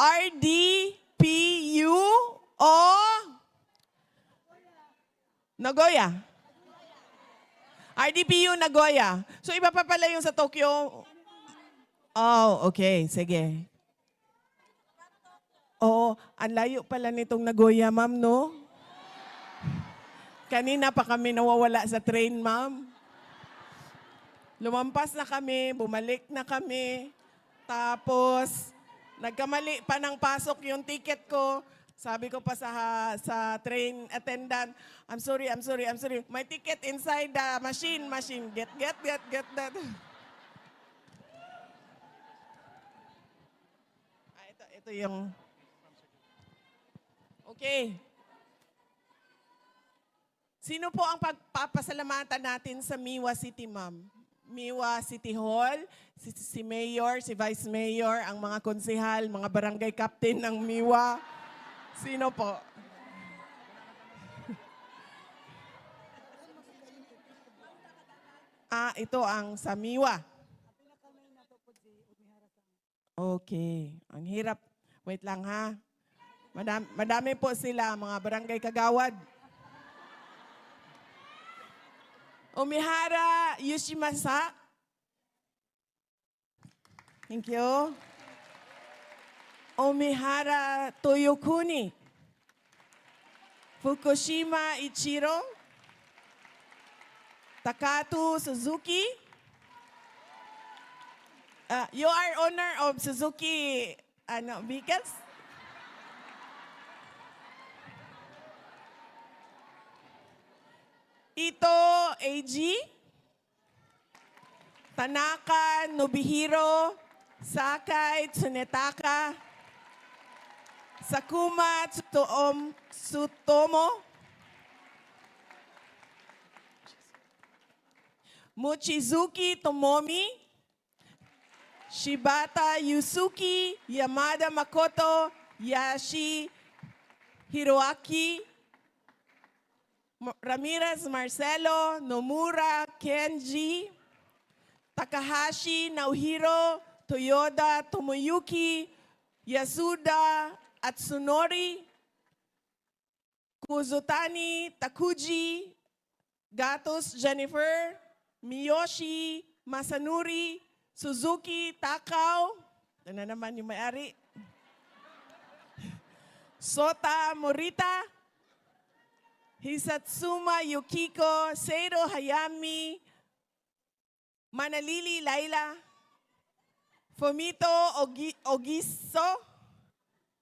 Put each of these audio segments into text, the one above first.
RDPU o Nagoya? RDPU Nagoya. So iba pa pala yung sa Tokyo. Oh, okay. Sige. Oo, ang layo pala nitong Nagoya, ma'am, no? Kanina pa kami nawawala sa train, ma'am. Lumampas na kami, bumalik na kami. Tapos, nagkamali pa ng pasok yung ticket ko. Sabi ko pa sa train attendant, I'm sorry. My ticket inside the machine. Get that. Ito yung... Okay. Sino po ang pagpapasalamatan natin sa Miwa City, ma'am? Miwa City Hall, si Mayor, si Vice Mayor, ang mga konsehal, mga barangay captain ng Miwa. Sino po? Ito ang sa Miwa. Okay. Ang hirap. Wait lang ha. Madami po sila, mga barangay kagawad. Umihara Yoshimasa. Thank you. Umihara Toyokuni. Fukushima Ichiro. Takatu Suzuki. You are owner of Suzuki vehicles? Ito AG. Tanaka Nobihiro. Sakai Tsunetaka. Sakuma Tsutomo. Mochizuki Tomomi. Shibata Yusuki. Yamada Makoto. Yashi Hiroaki. Ramirez Marcelo. Nomura Kenji. Takahashi Naohiro. Toyoda Tomoyuki. Yasuda Atsunori. Kuzutani Takuji. Gatos Jennifer. Miyoshi Masanuri. Suzuki Takao. Ito na naman yung may-ari. Sota Morita. Hisatsuma Yukiko. Seiro Hayami. Manalili Laila. Fumito Ogiso.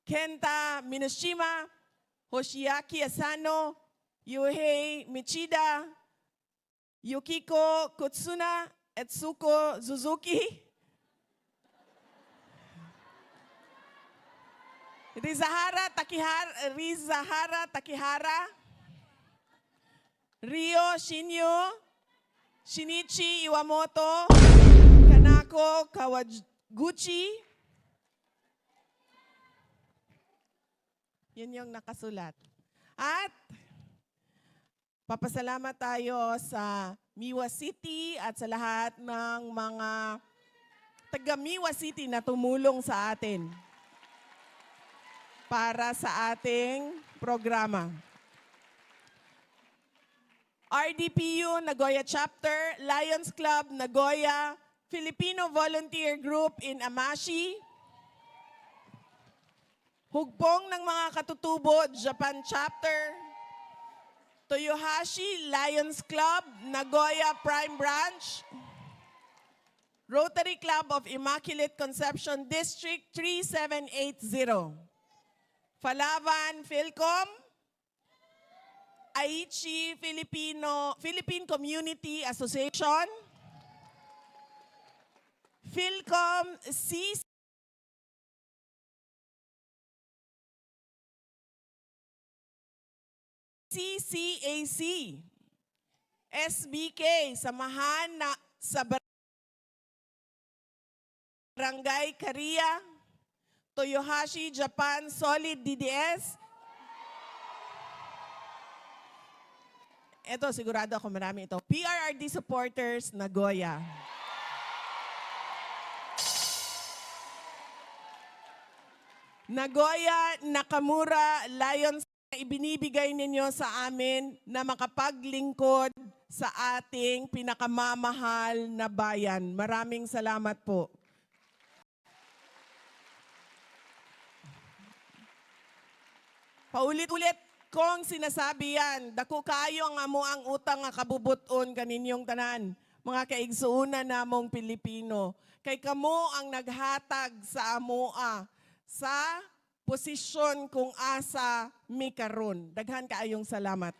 Kenta Minoshima. Hoshiaki Asano. Yuhei Michida. Yukiko Kutsuna. Etsuko Suzuki. Rizahara Takihara. Ryo Shinyo. Shinichi Iwamoto. Kanako Kawaguchi. Yun yung nakasulat. At papasalamat tayo sa Miwa City at sa lahat ng mga taga Miwa City na tumulong sa atin para sa ating programa. RDPU Nagoya Chapter, Lions Club Nagoya, Filipino Volunteer Group in Amashi, Hugpong ng mga katutubo, Japan Chapter, Toyohashi Lions Club, Nagoya Prime Branch, Rotary Club of Immaculate Conception District 3780, Falavan Philcom, Aichi Philippine Community Association, Philcom CCAC, SBK, Samahan sa Barangay Caria, Toyohashi Japan Solid DDS. Ito, sigurado ako marami ito. PRRD Supporters, Nagoya. Nagoya Nakamura Lions na ibinibigay ninyo sa amin na makapaglingkod sa ating pinakamamahal na bayan. Maraming salamat po. Paulit-ulit kong sinasabi yan, dako kayo ang amo ang utang nga kabubuton kaninyong tanan, mga kaigsuuna namong Pilipino. Kay kamo ang naghatag sa amoa sa posisyon kung asa mi karon. Daghan kaayong salamat.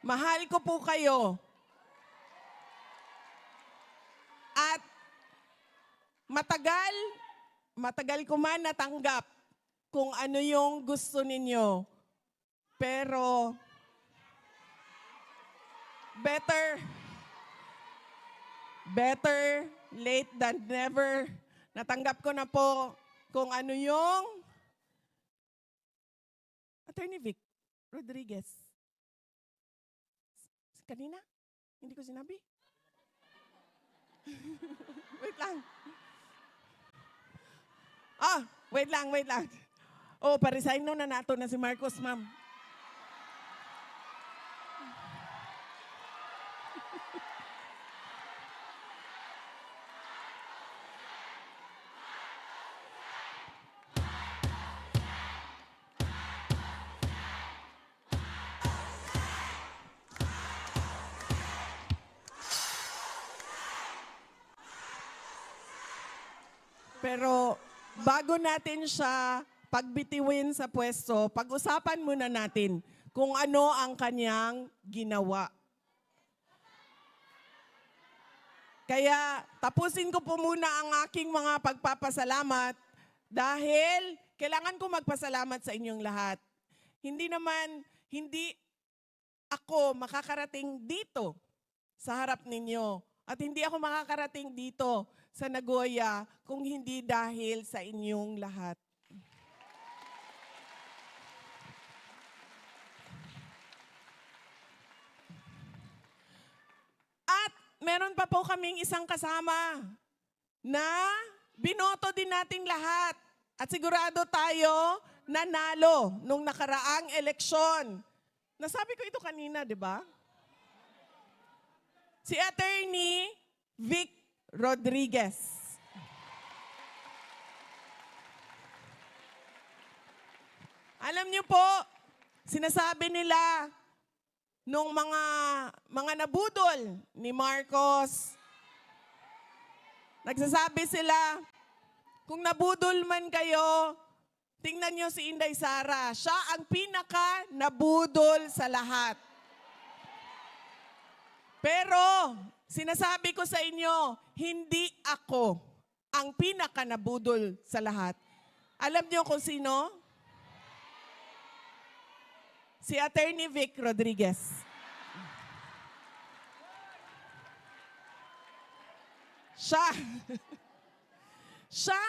Mahal ko po kayo. At matagal ko man natanggap kung ano yung gusto ninyo. Pero better late than never. Natanggap ko na po kung ano yung Attorney Vic Rodriguez. Kanina? Hindi ko sinabi? Wait lang. Wait lang. Oh, pa-resign na nato na si Marcos, ma'am. Pero bago natin siya pagbitiwin sa pwesto, pag-usapan muna natin kung ano ang kanyang ginawa. Kaya tapusin ko po muna ang aking mga pagpapasalamat dahil kailangan ko magpasalamat sa inyong lahat. Hindi ako makakarating dito sa harap ninyo at hindi ako makakarating dito sa Nagoya kung hindi dahil sa inyong lahat. At meron pa po kaming isang kasama na binoto din nating lahat. At sigurado tayo nanalo nung nakaraang eleksyon. Nasabi ko ito kanina, di ba? Si Attorney Vic Rodriguez. Alam niyo po, sinasabi nila nung mga nabudol ni Marcos, nagsasabi sila, kung nabudol man kayo, tingnan niyo si Inday Sara. Siya ang pinaka nabudol sa lahat. Pero, sinasabi ko sa inyo, hindi ako ang pinakanabudol sa lahat. Alam niyo kung sino? Si Attorney Vic Rodriguez. Siya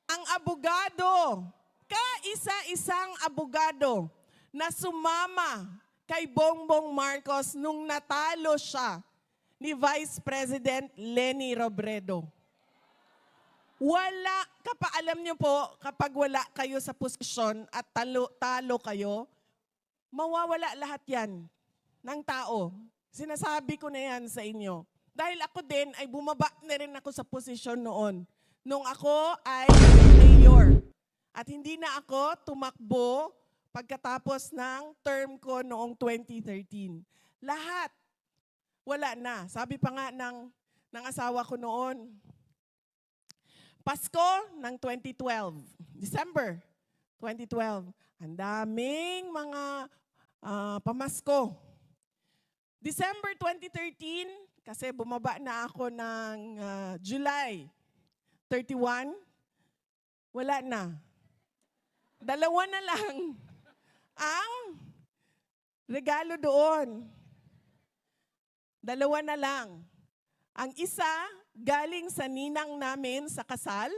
ang abogado, kaisa-isang abogado na sumama kay Bongbong Marcos nung natalo siya ni Vice President Leni Robredo. Alam niyo po, kapag wala kayo sa posisyon at talo kayo, mawawala lahat yan ng tao. Sinasabi ko na yan sa inyo. Dahil ako din ay bumaba na rin ako sa posisyon noon. Nung ako ay mayor. At hindi na ako tumakbo pagkatapos ng term ko noong 2013. Lahat. Wala na. Sabi pa nga ng asawa ko noon, Pasko ng 2012, December 2012, ang daming mga pamasko. December 2013, kasi bumaba na ako ng July 31, wala na. Dalawa na lang ang regalo doon. Dalawa na lang. Ang isa, galing sa ninang namin sa kasal.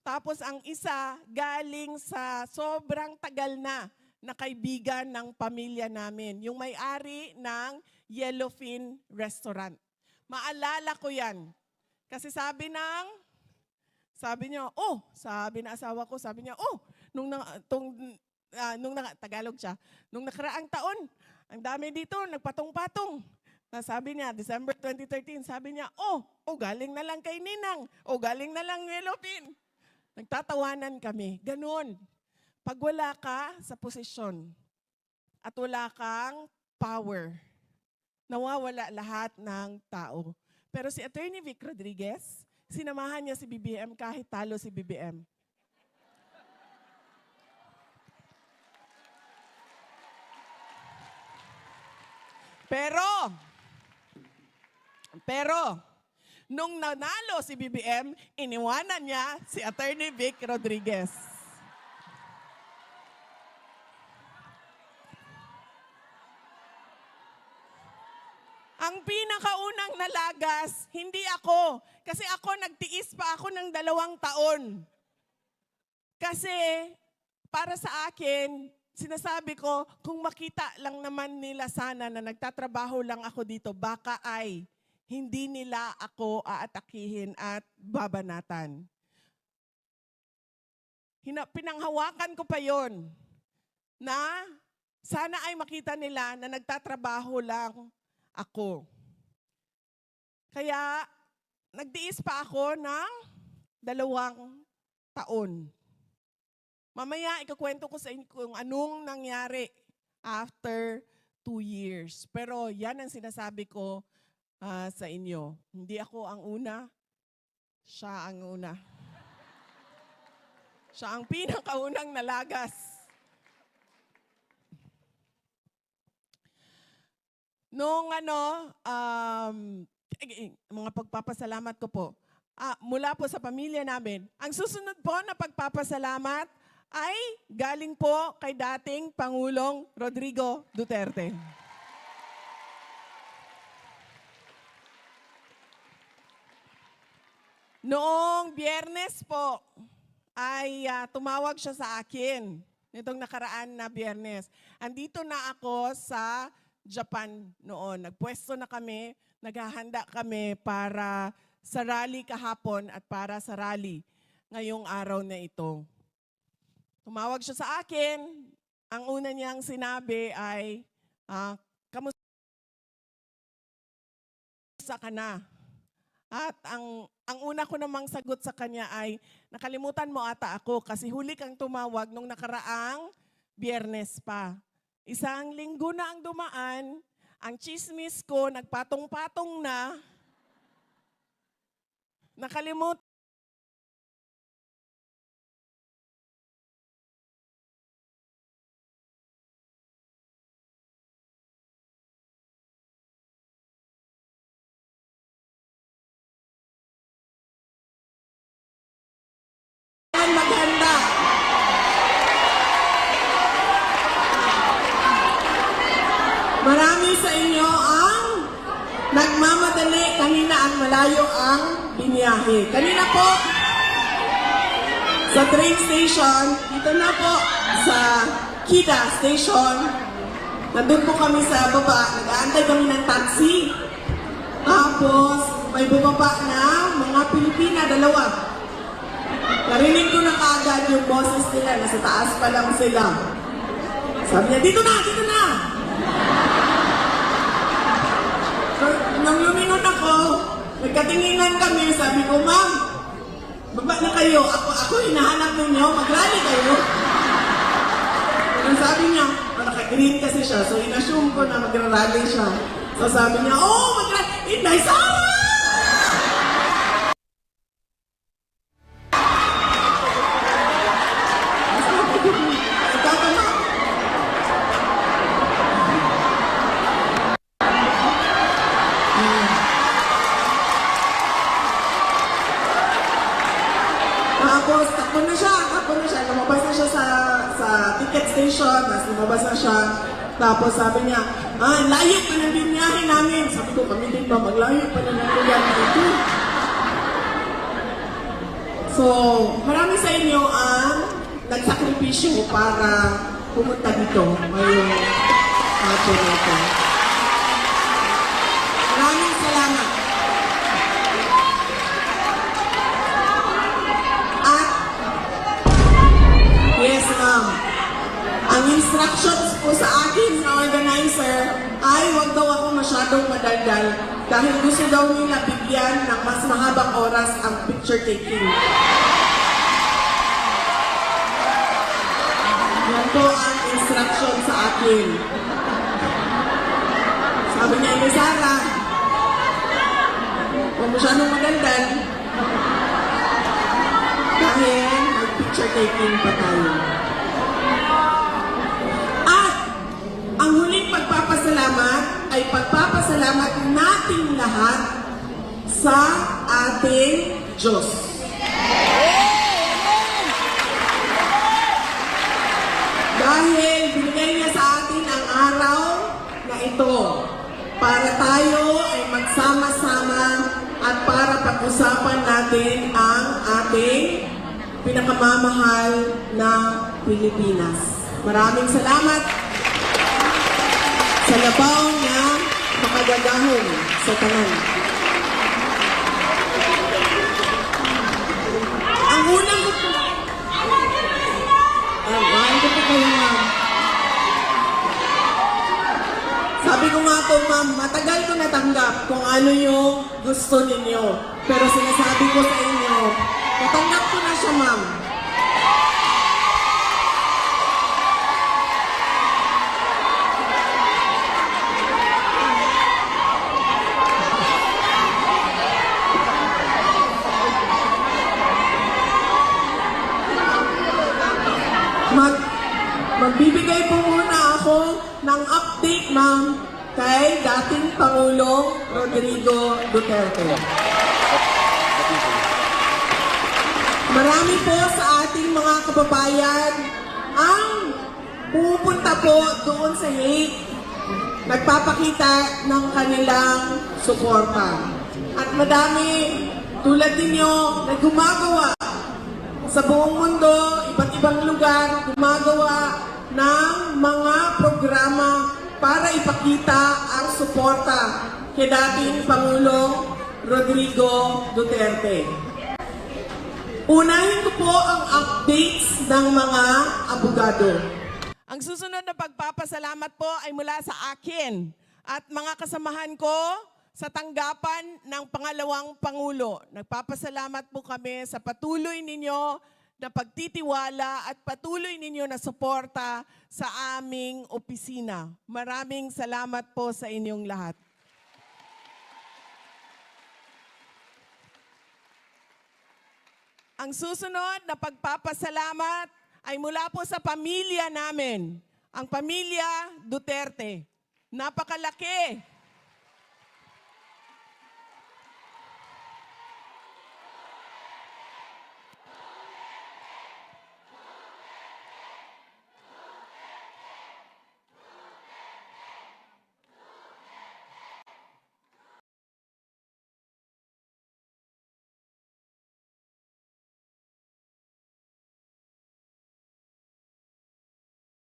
Tapos ang isa galing sa sobrang tagal na kaibigan ng pamilya namin. Yung may-ari ng Yellowfin Restaurant. Maalala ko yan. Kasi sabi niya, sabi na asawa ko, sabi niya, Tagalog siya, nung nakaraang taon, ang dami dito, nagpatong-patong. Sabi niya, December 2013, sabi niya, galing na lang kay Ninang, galing na lang Yellowfin. Nagtatawanan kami, ganun. Pag wala ka sa posisyon at wala kang power, nawawala lahat ng tao. Pero si Attorney Vic Rodriguez, sinamahan niya si BBM kahit talo si BBM. Pero, nung nanalo si BBM, iniwanan niya si Attorney Vic Rodriguez. Ang pinakaunang nalagas, hindi ako. Kasi ako, nagtiis pa ako ng 2 taon. Kasi, para sa akin, sinasabi ko, kung makita lang naman nila sana na nagtatrabaho lang ako dito, baka ay hindi nila ako aatakihin at babanatan. Pinanghawakan ko pa yon na sana ay makita nila na nagtatrabaho lang ako. Kaya, nagtiis pa ako ng 2 taon. Mamaya, ikukwento ko sa inyo kung anong nangyari after 2 years. Pero yan ang sinasabi ko sa inyo. Hindi ako ang una, siya ang una. Siya ang pinakaunang nalagas. Nung mga pagpapasalamat ko po, mula po sa pamilya namin, ang susunod po na pagpapasalamat ay galing po kay dating Pangulong Rodrigo Duterte. Noong Biyernes po, ay tumawag siya sa akin, nitong nakaraan na Biyernes. Andito na ako sa Japan noon. Nagpwesto na kami, naghahanda kami para sa rally kahapon at para sa rally ngayong araw na ito. Tumawag siya sa akin. Ang una niyang sinabi ay, kamusta ka na? At ang una ko namang sagot sa kanya ay, nakalimutan mo ata ako kasi huli kang tumawag nung nakaraang Biyernes pa. 1 linggo na ang dumaan, ang chismis ko nagpatong-patong na, nakalimutan maghanda. Marami sa inyo ang nagmamadali, kanina ang malayo ang biniyahe. Kanina po, sa train station, dito na po, sa Kida Station, nandun po kami sa baba, nag-aantay kami ng taxi. Tapos, may bumaba na mga Pilipina, 2. Narinig ko na kaagad yung boses nila, nasa taas pa lang sila. Sabi niya, dito na, dito na! So, nung lumingon ako, nagkatinginan kami, sabi ko, ma'am, baba na kayo, ako hinahanap ninyo, mag-rally kayo. Nung sabi niya, naka-green kasi siya, so in-assume ko na mag-rally siya. So sabi niya, mag-rally, Inday Sara! Tapos, takbo na siya. Lumabas na siya sa ticket station. Tapos lumabas na siya. Tapos sabi niya, layo pa na biniyahe namin. Sabi ko, kami din ba maglayo pa na ng lugar na ito? So, marami sa inyo ang nagsakripisyo para pumunta dito ngayong hapon na ito. Maraming salamat. At, yes ma'am, ang instructions po sa akin na organizer ay huwag daw ako masyadong madaldal dahil gusto daw nila bigyan ng mas mahabang oras ang picture taking. Yan po ang instruction sa akin. Sabi niya ni Sarah, huwag masyadong madaldal dahil mag-picture taking pa tayo. Ang huling pagpapasalamat ay pagpapasalamat nating lahat sa ating Diyos. Dahil binigay niya sa atin ang araw na ito para tayo ay magsama-sama at para pag-usapan natin ang ating pinakamamahal na Pilipinas. Maraming salamat sa labaw na makagagahon sa tanan. Ang unang ko po, ma'am. Sabi ko nga po, ma'am, matagal ko natanggap kung ano yung gusto ninyo. Pero sinasabi ko sa inyo, natanggap ko na siya, ma'am. Magbibigay po muna ako ng update, ma'am, kay dating Pangulong Rodrigo Duterte. Marami po sa ating mga kababayan ang pupunta po doon sa Hague, nagpapakita ng kanilang suporta. At madami tulad ninyo na gumagawa sa buong mundo, iba't ibang lugar, gumagawa ng mga programa para ipakita ang suporta kay dating Pangulong Rodrigo Duterte. Unahin ko po ang updates ng mga abogado. Ang susunod na pagpapasalamat po ay mula sa akin at mga kasamahan ko sa tanggapan ng pangalawang Pangulo. Nagpapasalamat po kami sa patuloy ninyo na pagtitiwala at patuloy ninyo na suporta sa aming opisina. Maraming salamat po sa inyong lahat. Ang susunod na pagpapasalamat ay mula po sa pamilya namin, ang pamilya Duterte. Napakalaki